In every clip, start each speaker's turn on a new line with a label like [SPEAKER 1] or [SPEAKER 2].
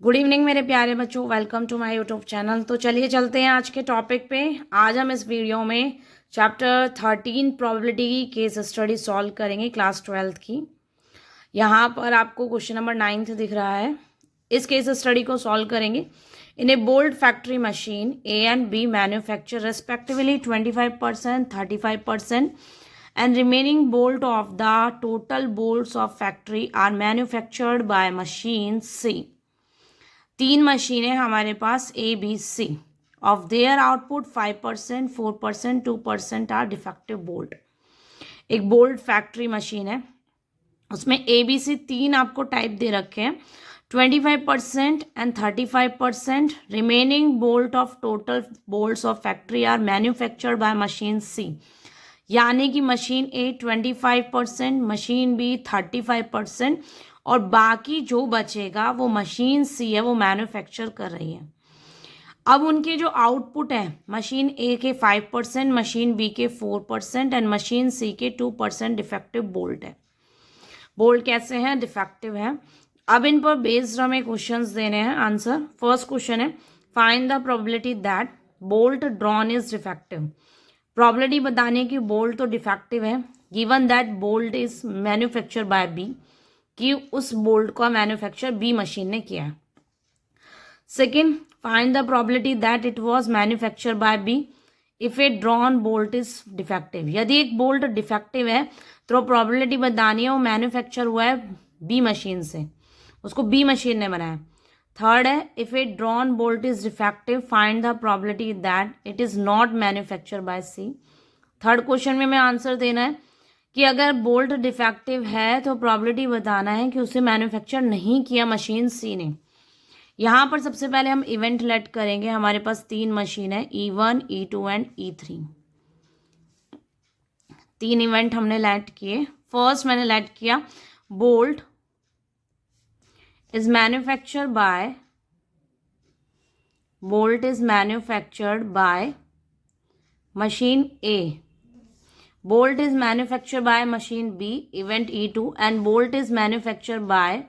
[SPEAKER 1] Good evening मेरे प्यारे बच्चों, welcome to my YouTube channel. तो चलिए चलते हैं आज के टॉपिक पे। आज हम इस वीडियो में चैप्टर 13 प्रोबेबिलिटी की केस स्टडी सॉल्व करेंगे, क्लास 12th की। यहाँ पर आपको क्वेश्चन नंबर 9 दिख रहा है। इस केस स्टडी को सॉल्व करेंगे। In a bolt factory machine A and B manufacture respectively 25%, 35% and remaining bolt of the total bolts of factory are manufactured by machine C। तीन मशीनें हमारे पास A B C. Of their output 5%, 4%, 2% are defective bolt. एक bolt factory machine है, उसमें ए B सी तीन आपको type दे रखे हैं। 25% and 35% remaining bolt of total bolts of factory are manufactured by machine C. यानी कि मशीन ए 25%, मशीन बी 35% और बाकी जो बचेगा वो मशीन सी है, वो मैन्युफैक्चर कर रही है। अब उनके जो आउटपुट है, मशीन ए के 5%, मशीन बी के 4% एंड मशीन सी के 2% डिफेक्टिव बोल्ट है। बोल्ट कैसे हैं? डिफेक्टिव है। अब इन पर बेस्ड हमें क्वेश्चंस देने हैं आंसर। फर्स्ट क्वेश्चन है, find the probability that bolt drawn is defective. Probability बताने की बोल्ट तो डिफेक्टिव है, given that bolt is manufacture by B, कि उस बोल्ट का मैन्युफैक्चर बी मशीन ने किया है। Second, find the probability that it was manufacture by B if A drawn bolt is defective. यदि एक बोल्ट डिफेक्टिव है तो प्रोबेबिलिटी बतानी है वो मैन्युफैक्चर हुआ है बी मशीन से, उसको बी मशीन ने बनाया। थर्ड है, if A drawn bolt is defective find the probability that it is not manufacture by C. Third question में हमें आंसर देना है कि अगर बोल्ट डिफेक्टिव है तो प्रोबेबिलिटी बताना है कि उसे मैन्युफैक्चर नहीं किया मशीन सी ने। यहाँ पर सबसे पहले हम इवेंट लेट करेंगे। हमारे पास तीन मशीन है, E1, E2 एंड E3। तीन इवेंट हमने लेट किए। फर्स्ट मैंने लेट किया bolt is manufactured by machine A, bolt is manufactured by machine B, event E2 and bolt is manufactured by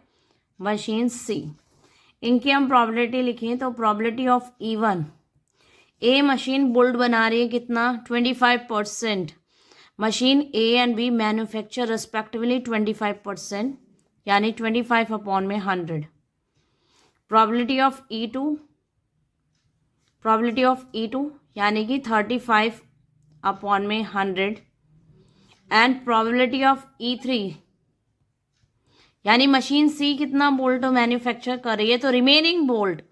[SPEAKER 1] machine C। इनकी हम probability लिखें तो probability of E1, A machine bolt बना रही है कितना? 25%। Machine A and B manufacture respectively 25%, यानी 25/100। probability of E2 यानी कि 35/100 एंड प्रोबेबिलिटी ऑफ E3 यानी मशीन सी कितना बोल्ट मैन्युफैक्चर कर रही है, तो रिमेनिंग बोल्ट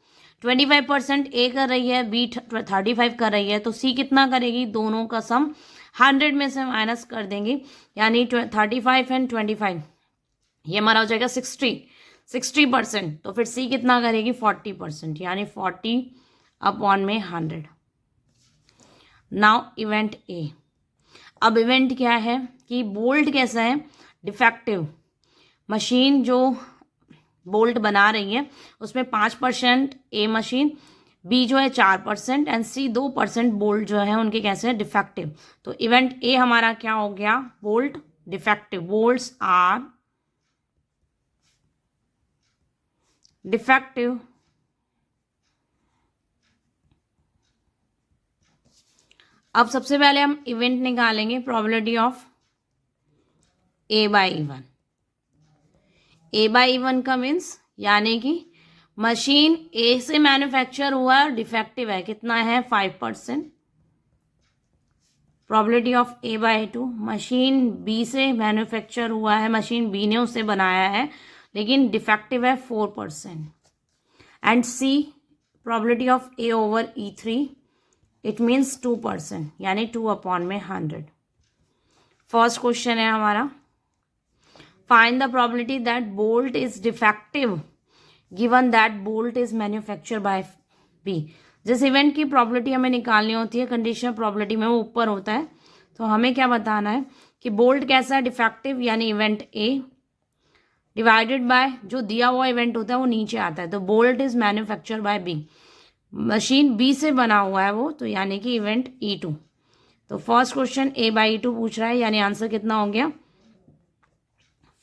[SPEAKER 1] 25% ए कर रही है, बी 35 कर रही है, तो सी कितना करेगी? दोनों का सम 100 में से माइनस कर देंगे, यानी 35 एंड 25, ये हमारा हो जाएगा 60%। तो फिर सी कितना करेगी? 40%, यानी 40/100। Now event A. अब इवेंट क्या है कि बोल्ट कैसा है? डिफेक्टिव। मशीन जो बोल्ट बना रही है उसमें 5% ए मशीन, बी जो है 4% एंड सी 2% बोल्ट जो है उनके कैसे हैं? डिफेक्टिव। तो इवेंट ए हमारा क्या हो गया? Bolt defective. Bolts are defective अब सबसे पहले हम इवेंट निकालेंगे probability of A by even. A by even का मीन्स यानी कि मशीन ए से मैन्युफैक्चर हुआ डिफेक्टिव है, कितना है? 5%। Probability of A by 2, machine B से मैन्युफैक्चर हुआ है, मशीन बी ने उसे बनाया है लेकिन डिफेक्टिव है 4%। And C probability of A over E3 it means 2%, यानी 2/100। फर्स्ट क्वेश्चन है हमारा, find the probability that bolt is defective given that bolt is manufacture by B. जिस इवेंट की प्रोबेबिलिटी हमें निकालनी होती है कंडीशनल प्रोबेबिलिटी में, वो ऊपर होता है, तो हमें क्या बताना है कि बोल्ट कैसा है? डिफेक्टिव, यानी इवेंट ए डिवाइडेड बाय जो दिया हुआ इवेंट होता है वो नीचे आता है, तो bolt is manufacture by B, machine B से बना हुआ है वो, तो यानी कि इवेंट E2। तो फर्स्ट क्वेश्चन A/E2 पूछ रहा है, यानी आंसर कितना हो गया?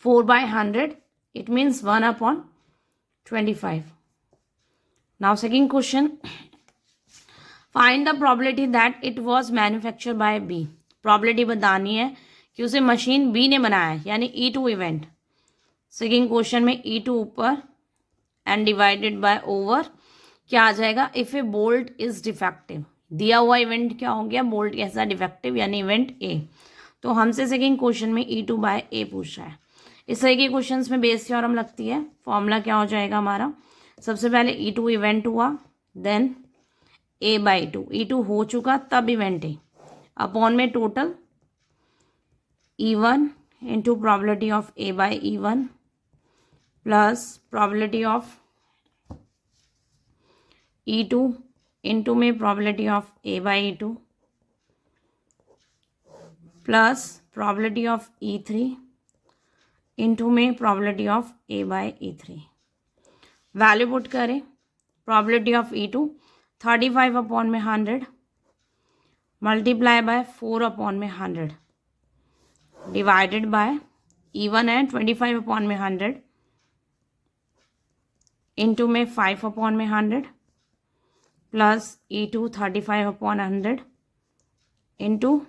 [SPEAKER 1] 4/100। It means 1/25। Now second question, find the probability that it was manufacture by B. Probability बतानी है कि उसे मशीन बी ने बनाया है, यानी E2 इवेंट। सेकंड क्वेश्चन में E2 ऊपर एंड डिवाइडेड बाय ओवर क्या आ जाएगा, if A bolt is defective. दिया हुआ इवेंट क्या हो गया, बोल्ट कैसा डिफेक्टिव, यानी इवेंट ए। तो हमसे सेकंड क्वेश्चन में E2 बाय ए पूछ रहा है। इस तरह के क्वेश्चंस में बेस थ्योरम लगती है। फॉर्मूला क्या हो जाएगा हमारा, सबसे पहले E2 इवेंट हुआ, then A by two, E2 हो चुका तब इवेंट ए, अपॉन में total E1 into probability of A by E1 plus probability of E2 into में probability of A by E2 plus probability of E3 into में probability of A by E3। Value put करें, probability of E2 35 upon में 100 multiply by 4 upon में 100 divided by E1 है 25 upon में 100 into में 5 upon में 100 plus E2 35 upon 100 into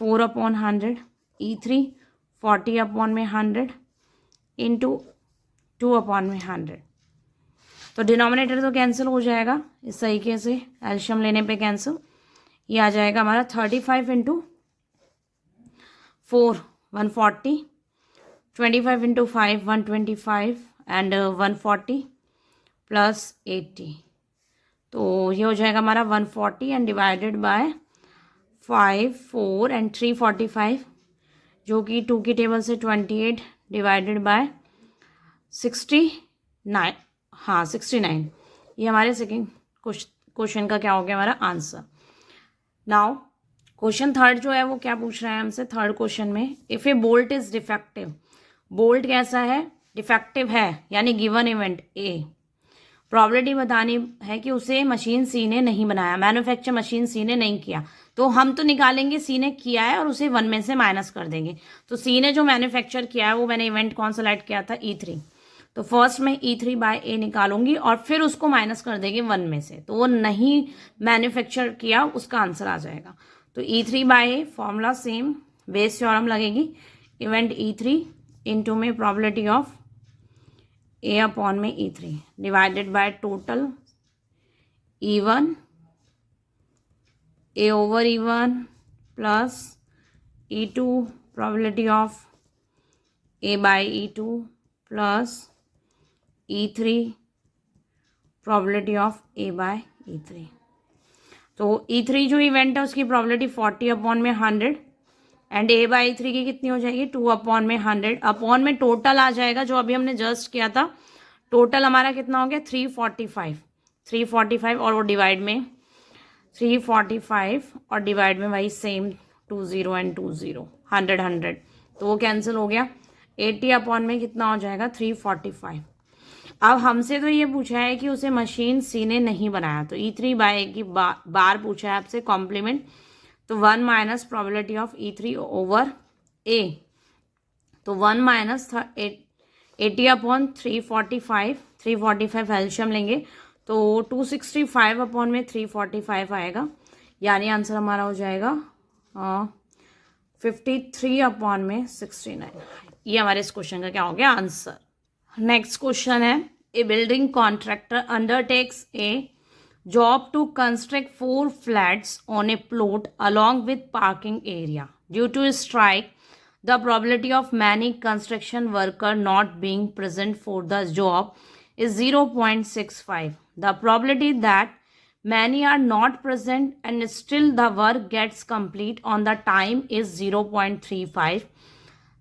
[SPEAKER 1] 4 upon 100, E3 40 upon में 100 into 2 upon में 100। तो डिनोमिनेटर तो कैंसिल हो जाएगा इस तरीके से, एल्शियम लेने पे कैंसिल। ये आ जाएगा हमारा 35 इंटू 4 140, 25 इंटू 5 125 एंड 140 प्लस 80। तो ये हो जाएगा हमारा 140 एंड डिवाइडेड बाय 5 4 एंड 345, जो कि 2 की टेबल से 28 डिवाइडेड बाय 69, हाँ 69। ये हमारे सेकेंड क्वेश्चन का क्या हो गया हमारा आंसर। नाउ क्वेश्चन थर्ड जो है वो क्या पूछ रहा है हमसे, थर्ड क्वेश्चन में, if A bolt is defective. Bolt कैसा है, डिफेक्टिव है, यानी गिवन इवेंट ए। प्रोबेबिलिटी बतानी है कि उसे मशीन सी ने नहीं बनाया, मैन्युफैक्चर मशीन सी ने नहीं किया। तो हम तो निकालेंगे सी ने किया है और उसे 1 में से माइनस कर देंगे। तो सी ने जो मैन्युफैक्चर किया है वो मैंने इवेंट कौन सा सेलेक्ट किया था, E3। तो फर्स्ट में E3 बाय ए निकालूंगी और फिर उसको माइनस कर देंगे 1 में से, तो वो नहीं मैन्युफैक्चर किया, उसका आंसर आ जाएगा। तो E3 by A formula same, Bayes theorem लगेगी, इवेंट E3 इंटू में प्रोबेबिलिटी ऑफ ए अपॉन में E3 divided by total E1 A over E1 plus E2 probability of A by E2 plus E3 probability of A by E3। तो E3 जो event है उसकी probability 40 upon में 100 and A by E3 की कितनी हो जाएगी, 2 अपॉन में 100 अपॉन में टोटल आ जाएगा जो अभी हमने जस्ट किया था। टोटल हमारा कितना हो गया 345 और वो डिवाइड में 345 और डिवाइड में वही सेम 20 एंड 20 100 तो वो कैंसिल हो गया। 80 अपॉन में कितना हो जाएगा 345। अब हमसे तो ये पूछा है कि उसे मशीन सी ने नहीं बनाया, तो E3 बाय की बार पूछा है आपसे कॉम्प्लीमेंट, तो 1 minus probability of E3 over A, तो 1 माइनस 80 अपॉन 345 एल्शियम लेंगे तो 265 अपॉन में 345 आएगा, यानी आंसर हमारा हो जाएगा 53 अपॉन में 69। ये हमारे इस क्वेश्चन का क्या हो गया आंसर। नेक्स्ट क्वेश्चन है, a building contractor undertakes a job to construct 4 flats on a plot along with parking area. Due to strike, the probability of many construction worker not being present for the job is 0.65. The probability that many are not present and still the work gets complete on the time is 0.35.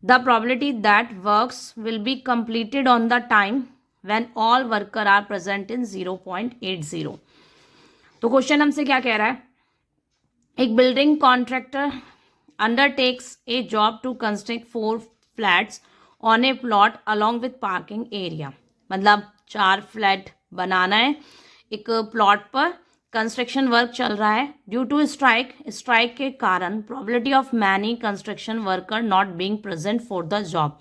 [SPEAKER 1] The probability that works will be completed on the time when all workers are present in 0.80. तो question हमसे क्या कह रहा है, एक building contractor undertakes a job to construct 4 flats on a plot along with parking area। मतलब 4 flat बनाना है एक प्लॉट पर, कंस्ट्रक्शन वर्क चल रहा है। ड्यू टू स्ट्राइक के कारण probability of many construction worker not being present for the job,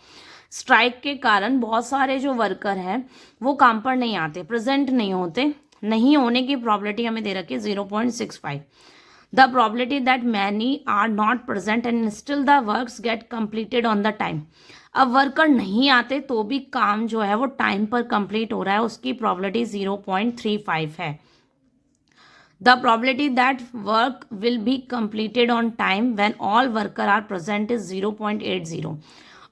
[SPEAKER 1] strike के कारण बहुत सारे जो वर्कर हैं वो काम पर नहीं आते, प्रेजेंट नहीं होते, नहीं होने की प्रॉबिलिटी हमें दे रखी है 0.65। The probability that many are not present and still the works get completed on the time. अब वर्कर नहीं आते तो भी काम जो है वो टाइम पर कंप्लीट हो रहा है, उसकी प्रॉबिलिटी 0.35 है। The probability that work will be completed on time when all worker are present is 0.80।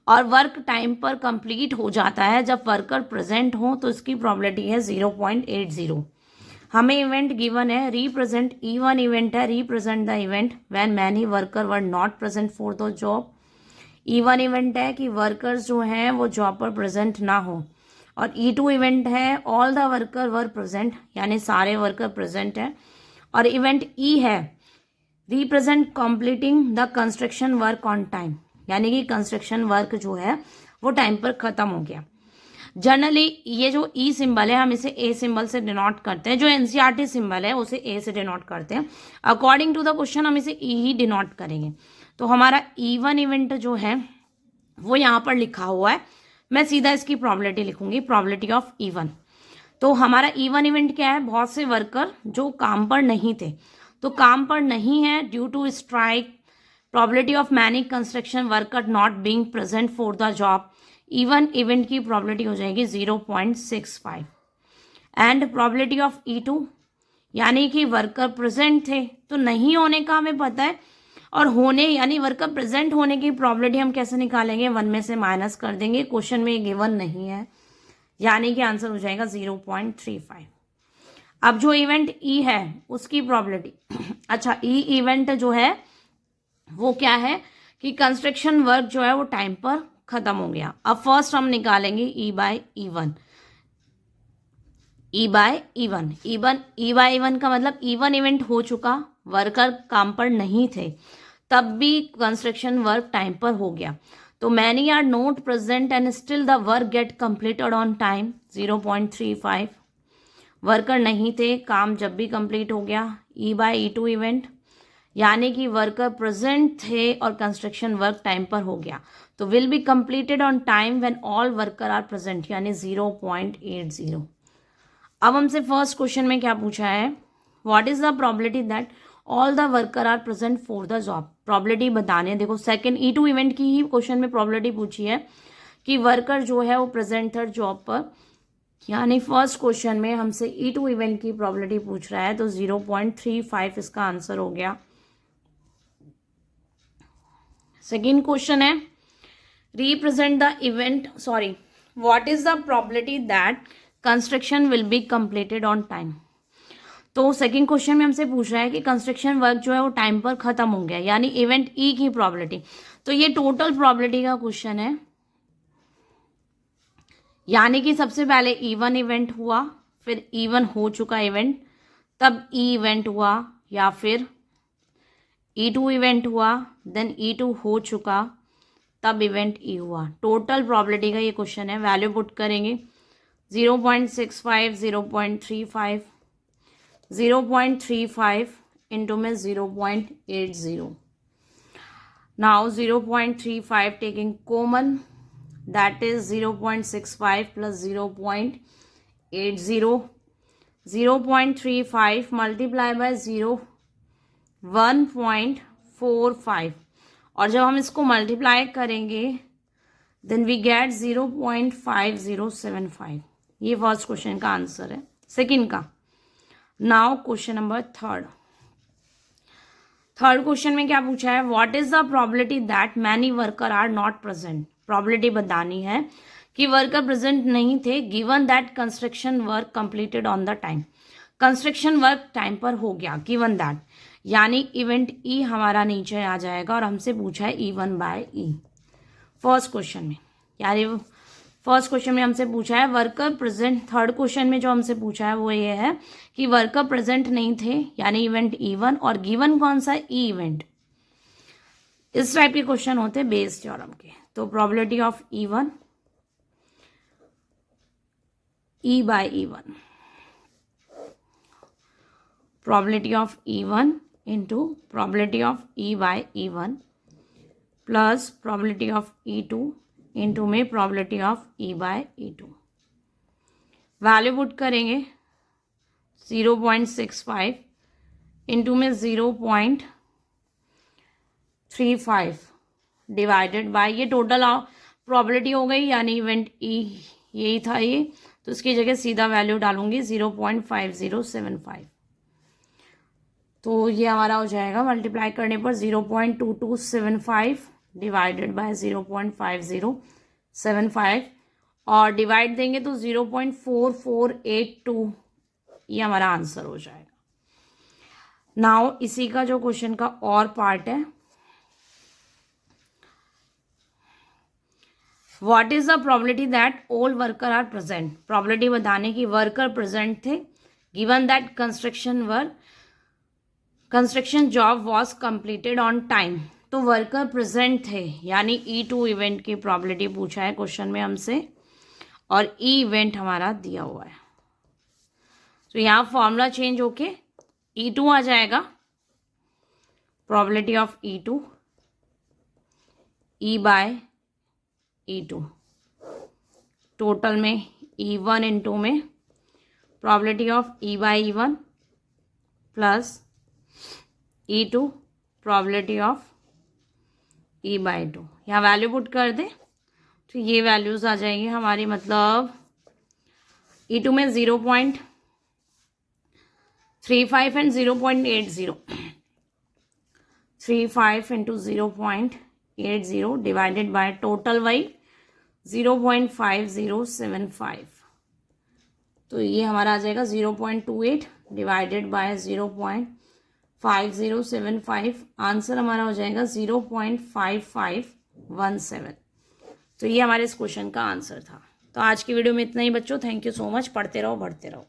[SPEAKER 1] और वर्क टाइम पर कंप्लीट हो जाता है जब वर्कर प्रेजेंट हो, तो इसकी प्रॉबिलिटी है 0.80। हमें इवेंट गिवन है, रिप्रेजेंट E1 इवेंट है, represent the event when many worker were not present for the job. E1 event है कि वर्कर्स जो हैं वो जॉब पर प्रेजेंट ना हो, और E2 इवेंट है all the worker were present, यानी सारे वर्कर प्रेजेंट हैं। और इवेंट ई है represent completing the construction work on time, यानी कि कंस्ट्रक्शन वर्क जो है वो टाइम पर खत्म हो गया। जनरली ये जो ई सिंबल है हम इसे ए सिंबल से डिनोट करते हैं, जो एनसीईआरटी सिंबल है उसे ए से डिनोट करते हैं। अकॉर्डिंग टू द क्वेश्चन हम इसे ई ही डिनोट करेंगे। तो हमारा E1 इवेंट जो है वो यहाँ पर लिखा हुआ है, मैं सीधा इसकी प्रॉबिलिटी लिखूंगी, प्रॉबिलिटी ऑफ E1। तो हमारा E1 इवेंट क्या है, बहुत से वर्कर जो काम पर नहीं थे, तो काम पर नहीं है due to strike, probability of many construction worker not being present for the job. E1 event की प्रॉबिलिटी हो जाएगी 0.65। एंड प्रॉबिलिटी ऑफ E2, यानी कि वर्कर प्रेजेंट थे तो नहीं होने का हमें पता है, और होने यानी वर्कर प्रेजेंट होने की प्रॉबिलिटी हम कैसे निकालेंगे, 1 में से माइनस कर देंगे, क्वेश्चन में गिवन नहीं है, यानी कि आंसर हो जाएगा 0.35। अब जो इवेंट ई है उसकी प्रॉबिलिटी अच्छा, ई इवेंट जो है वो क्या है कि कंस्ट्रक्शन वर्क जो है वो टाइम पर खत्म हो गया। अब फर्स्ट हम निकालेंगे ई बाय ई वन। ई बाय ई वन का मतलब E1 इवेंट हो चुका, वर्कर काम पर नहीं थे, तब भी कंस्ट्रक्शन वर्क टाइम पर हो गया। तो many are not present and still the work get completed on time, 0.35। Worker नहीं थे, काम जब भी कंप्लीट हो गया। E/E2 इवेंट, यानी कि वर्कर प्रेजेंट थे और कंस्ट्रक्शन वर्क टाइम पर हो गया, तो will be completed on time when all worker are present, यानी 0.80। अब हमसे फर्स्ट क्वेश्चन में क्या पूछा है, what is the probability that all the worker are present for the job. Probability बताने, देखो सेकंड E2 इवेंट की ही क्वेश्चन में प्रॉबिलिटी पूछी है कि वर्कर जो है वो प्रेजेंट था जॉब पर, यानी फर्स्ट क्वेश्चन में हमसे E2 इवेंट की प्रॉबिलिटी पूछ रहा है, तो 0.35 इसका आंसर हो गया। सेकेंड क्वेश्चन है represent the event, sorry, what is the probability that construction will be completed on time. तो सेकंड क्वेश्चन में हमसे पूछ रहा है कि कंस्ट्रक्शन वर्क जो है वो टाइम पर खत्म हो गया, यानी इवेंट ई की प्रॉबिलिटी। तो ये टोटल प्रॉबिलिटी का क्वेश्चन है, यानी कि सबसे पहले E1 इवेंट हुआ, फिर E1 हो चुका इवेंट, तब E इवेंट हुआ, या फिर E2 इवेंट हुआ, देन E2 हो चुका, तब इवेंट E हुआ। टोटल प्रॉबिलिटी का ये क्वेश्चन है। वैल्यू पुट करेंगे 0.65, 0.35, 0.35 इंटू में 0.80। Now 0.35 taking common, that is 0.65 plus 0.80, 0.35 multiply by 1.45, और जब हम इसको मल्टीप्लाई करेंगे देन वी गेट 0.5075। ये फर्स्ट क्वेश्चन का आंसर है। सेकंड का, now question number third question में क्या पूछा है, what is the probability that many worker are not present. Probability बतानी है कि वर्कर प्रेजेंट नहीं थे, given that construction work completed on the time. Construction work time पर हो गया, गिवन दैट, यानी इवेंट ई हमारा नीचे आ जाएगा, और हमसे पूछा है E1/E फर्स्ट क्वेश्चन में, यानी फर्स्ट क्वेश्चन में हमसे पूछा है वर्कर प्रेजेंट। थर्ड क्वेश्चन में जो हमसे पूछा है वो ये है कि वर्कर प्रेजेंट नहीं थे, यानी इवेंट E1, और गिवन कौन सा ई इवेंट। इस टाइप के क्वेश्चन होते हैं बेस थ्योरम के। तो probability of E1 E/E1, probability of E1 into probability of E/E1 plus probability of E2 into में probability of E by E2। Value put करेंगे 0.65 इंटू में 0.35 डिवाइडेड बाय, ये टोटल प्रोबेबिलिटी हो गई यानी इवेंट ई यही था ये, तो इसकी जगह सीधा वैल्यू डालूंगी 0.5075। तो ये हमारा हो जाएगा मल्टीप्लाई करने पर 0.2275 डिवाइडेड बाय 0.5075 और डिवाइड देंगे तो 0.4482, ये हमारा आंसर हो जाएगा। नाउ इसी का जो क्वेश्चन का और पार्ट है, what is the probability that all worker are present. Probability बताने की वर्कर प्रेजेंट थे, given that construction job was completed on time. तो वर्कर प्रेजेंट थे यानी E2 इवेंट की प्रोबेबिलिटी पूछा है क्वेश्चन में हमसे और ई इवेंट हमारा दिया हुआ है। तो यहाँ फॉर्मूला चेंज होके E2 आ जाएगा, probability of E2 E by E2, total में E1 इंटू में probability of E bye E1 plus E2 probability of E bye 2। यहाँ वैल्यू पुट कर दे तो ये वैल्यूज आ जाएंगी हमारी, मतलब E2 में 0.35 and 0.80, 35 into 0.80 divided by total Y 0.5075। तो ये हमारा आ जाएगा 0.28 डिवाइडेड बाय 0.5075। आंसर हमारा हो जाएगा 0.5517। तो ये हमारे इस क्वेश्चन का आंसर था। तो आज की वीडियो में इतना ही बच्चों, थैंक यू सो मच। पढ़ते रहो, बढ़ते रहो।